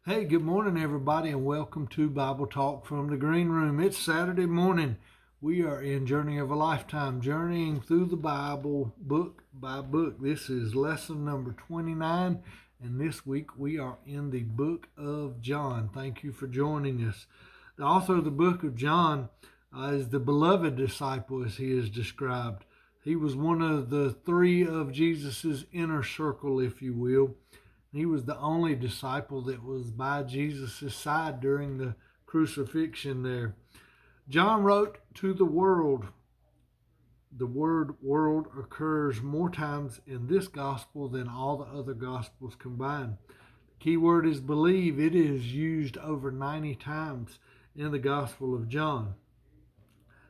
Hey, good morning, everybody, and welcome to Bible Talk from the Green Room. It's Saturday morning. We are in Journey of a Lifetime, journeying through the Bible book by book. This is lesson number 29, and this week we are in the book of John. Thank you for joining us. The author of the book of John is the beloved disciple, as he is described. He was one of the three of Jesus's inner circle, if you will. He was the only disciple that was by Jesus' side during the crucifixion there. John wrote to the world. The word world occurs more times in this gospel than all the other gospels combined. The key word is believe. It is used over 90 times in the Gospel of John.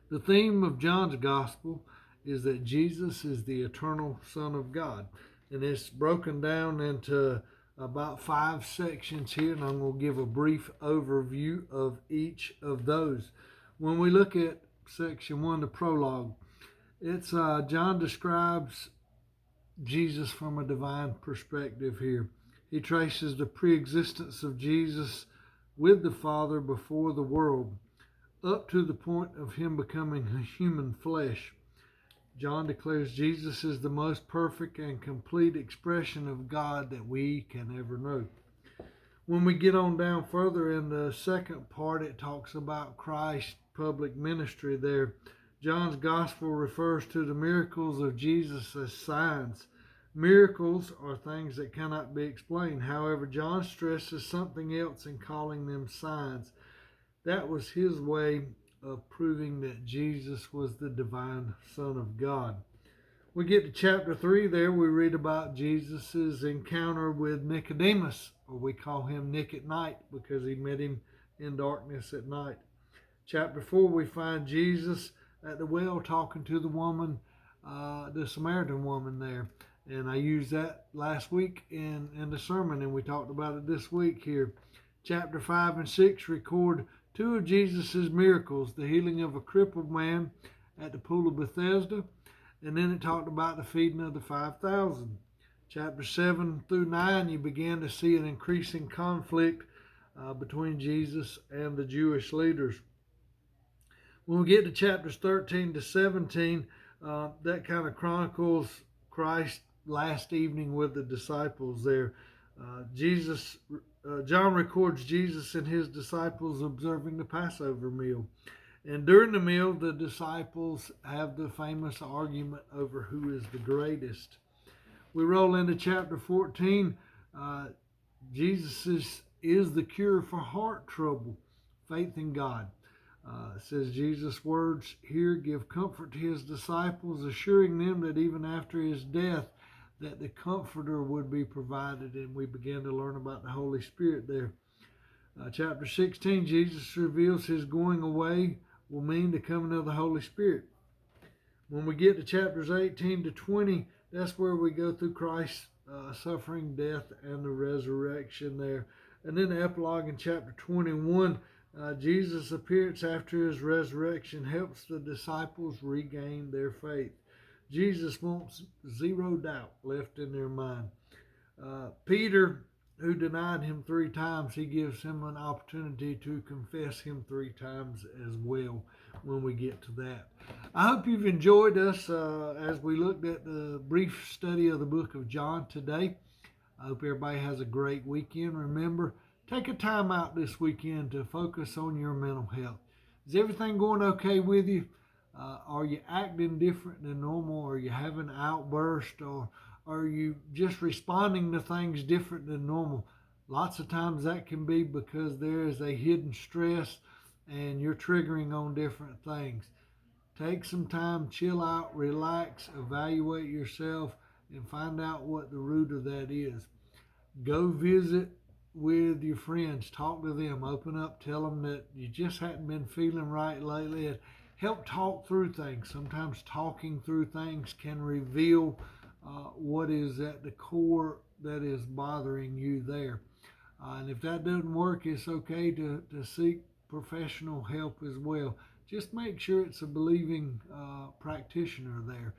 The theme of John's gospel is that Jesus is the eternal Son of God. And it's broken down into about 5 sections here, and I'm going to give a brief overview of each of those. When we look at section 1, the prologue, it's John describes Jesus from a divine perspective here. He traces the pre-existence of Jesus with the Father before the world, up to the point of him becoming a human flesh. John declares Jesus is the most perfect and complete expression of God that we can ever know. When we get on down further in the second part, it talks about Christ's public ministry there. John's gospel refers to the miracles of Jesus as signs. Miracles are things that cannot be explained. However, John stresses something else in calling them signs. That was his way of proving that Jesus was the divine Son of God. We get to chapter 3 there, we read about Jesus' encounter with Nicodemus, or we call him Nick at night because he met him in darkness at night. Chapter 4, we find Jesus at the well talking to the woman, the Samaritan woman there. And I used that last week in the sermon, and we talked about it this week here. Chapter 5 and 6 record two of Jesus' miracles, the healing of a crippled man at the pool of Bethesda, and then it talked about the feeding of the 5,000. Chapter 7 through 9, you began to see an increasing conflict between Jesus and the Jewish leaders. When we get to chapters 13 to 17, that kind of chronicles Christ's last evening with the disciples there. John records Jesus and his disciples observing the Passover meal. And during the meal, the disciples have the famous argument over who is the greatest. We roll into chapter 14. Jesus is the cure for heart trouble, faith in God. It says Jesus' words here give comfort to his disciples, assuring them that even after his death, that the Comforter would be provided, and we began to learn about the Holy Spirit there. Chapter 16, Jesus reveals his going away will mean the coming of the Holy Spirit. When we get to chapters 18 to 20, that's where we go through Christ's suffering, death, and the resurrection there. And then the epilogue in chapter 21, Jesus' appearance after his resurrection helps the disciples regain their faith. Jesus wants zero doubt left in their mind. Peter, who denied him 3 times, he gives him an opportunity to confess him 3 times as well when we get to that. I hope you've enjoyed us as we looked at the brief study of the book of John today. I hope everybody has a great weekend. Remember, take a time out this weekend to focus on your mental health. Is everything going okay with you? Are you acting different than normal? Are you having outbursts? Or are you just responding to things different than normal? Lots of times that can be because there is a hidden stress and you're triggering on different things. Take some time, chill out, relax, evaluate yourself, and find out what the root of that is. Go visit with your friends, talk to them, open up, tell them that you just hadn't been feeling right lately, and help talk through things. Sometimes talking through things can reveal what is at the core that is bothering you there. And if that doesn't work, it's okay to seek professional help as well. Just make sure it's a believing practitioner there,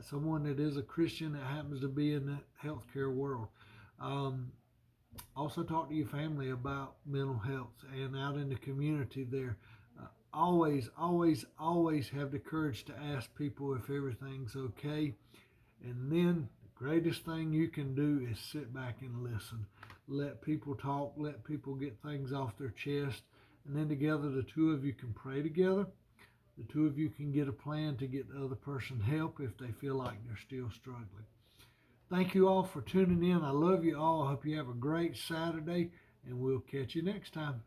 someone that is a Christian that happens to be in the healthcare world. Also, talk to your family about mental health and out in the community there. Always have the courage to ask people if everything's okay. And then the greatest thing you can do is sit back and listen. Let people talk, let people get things off their chest. And then together, the two of you can pray together. The two of you can get a plan to get the other person help if they feel like they're still struggling. Thank you all for tuning in. I love you all. I hope you have a great Saturday, and we'll catch you next time.